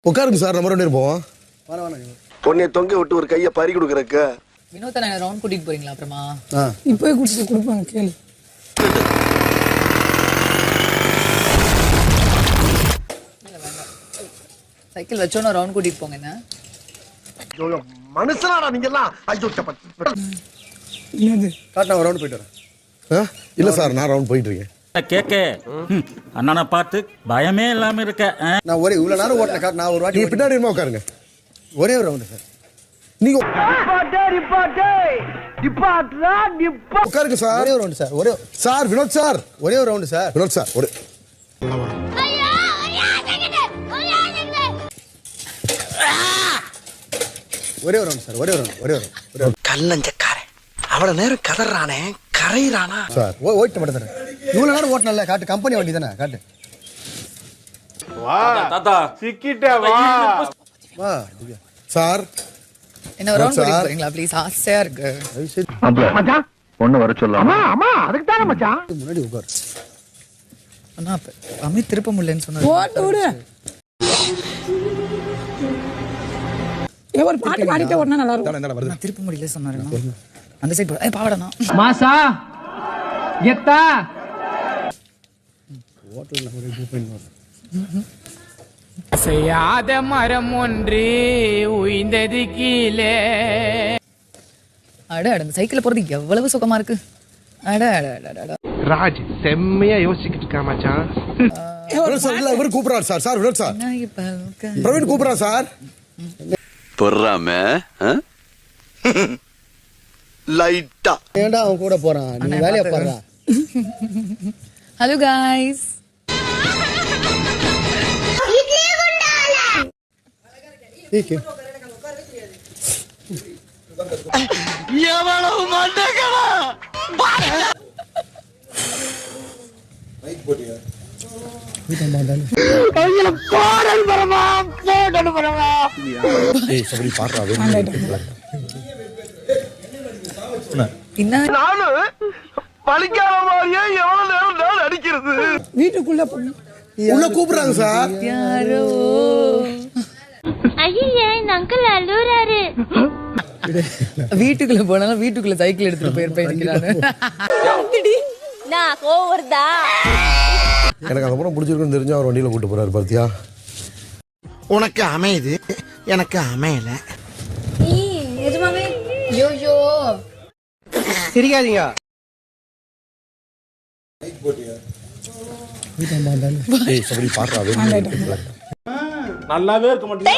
உட்காருங்க சார், நம்ம 2 பேரும் போவோம். பொண்ணைய தொங்க விட்டு ஒரு கையை பறி கொடுக்குறக்கு. வினோத் நான் ரவுண்ட் கூட்டிட்டு போறீங்களா அப்புறமா? இப்போயே கூட்டிட்டு கொடுப்பாங்க கேளு. சைக்கிள் வச்சோன்னு ரவுண்ட் கூட்டிட்டு போங்க. என்ன மனுஷனாடா நீங்க எல்லாம்? ஐயோ என்னது காட்டு, நான் ரவுண்ட் போயிட்டு வரேன். இல்ல சார், நான் ரவுண்ட் போயிட்டு இருக்கேன். கேக்க அண்ணனை பார்த்து பயமே இல்லாம இருக்க. நான் ஒரே இவ்வளவு நேரம் ஓட்டல காட்டு, நான் ஒரு வாட்டி நீங்க பின்னாடி இருமா உட்காருங்க. ஒரே ஒரு ரவுண்ட் சார். நீங்க உட்காருங்க சார். ஒரே ஒரு ரவுண்ட் சார். ஒரே சார் வினோத் சார், ஒரே ஒரு ரவுண்ட் சார். வினோத் சார் ஒரு ஒரே ஒரு ரவுண்ட் சார். ஒரே ஒரு ரவுண்ட். ஒரே ஒரு கல்லஞ்சக்காரன் அவ்வளவு நேரம் கதறானே கரையிறானா சார். ஓட்டு மட்டும் தரேன். இவ்வளவு நேரம் ஓட்டல காட்டு, கம்பெனி வண்டி தானே காட்டு. தாத்தா வா சார். என்ன ரவுண்ட் கூட்டிட்டு போறீங்களா ப்ளீஸ்? ஆசையா இருக்கு. மச்சான் பொண்ணு வர சொல்லலாம். அம்மா அதுக்கு தானே மச்சான். முன்னாடி உட்காரு. அண்ணா அம்மி திருப்ப முடியலன்னு சொன்னாரு. ஓட்டு விடு. ஒரு பாட்டு பாடிட்டே ஓடுனா நல்லா இருக்கும். நான் திருப்ப முடியல சொன்னாரு. அந்த சைடு ஏய் பாவடனா மாசா எத்தா ஓட்டல ஒரு கூப்பன் வரும். செய்யாத மரம் ஒன்று உயிந்தது கீழே. அட அந்த சைக்கிள்ல போறது எவ்வளவு சுகமா இருக்கு. அட அட அட அட. ராஜ் செம்மையா யோசிக்கிட்டு இருக்கா மச்சான். வினோத் சார் இல்ல, இவர் கூப்பிடுறாரு சார். சார் வினோத் சார், நான் இப்ப பிரவீன் கூப்பிடுறாரு சார். பொறாம லைட்டா ஏன்டா அவன் கூட போறான்? நீ வேலைய பாருடா. Hello guys. ஏய் எவ்வளவு மண்டகடா மைக் போடியா? போடல் பரமா போடல் பரமா. ஏய் சபரி பாடுறா. என்ன நானு பழிக்காத மாதிரியே எவ்வளவு நேரம் நான் அடிக்கிறது. வீட்டுக்குள்ள உள்ள கூப்பிடுறாங்க சார். யாரோ ஐயே இந்த அங்கிள் அழுறாரு. வீட்டுக்குள்ள போனாலும் வீட்டுக்குள்ள சைக்கிள் எடுத்துட்டு போயிருப்பேன். நான் கோவர்தா. எனக்கு அந்த படம் பிடிச்சிருக்குன்னு தெரிஞ்சா அவர் வண்டியில கூட்டு போறாரு பார்த்தியா? உனக்கு அமையுது எனக்கு அமையல. நிஜமாவே யோயோ சிரிக்காதீங்க. ஏய் சபரி பாடுறா. நல்லாவே இருக்க மாட்டேங்குது.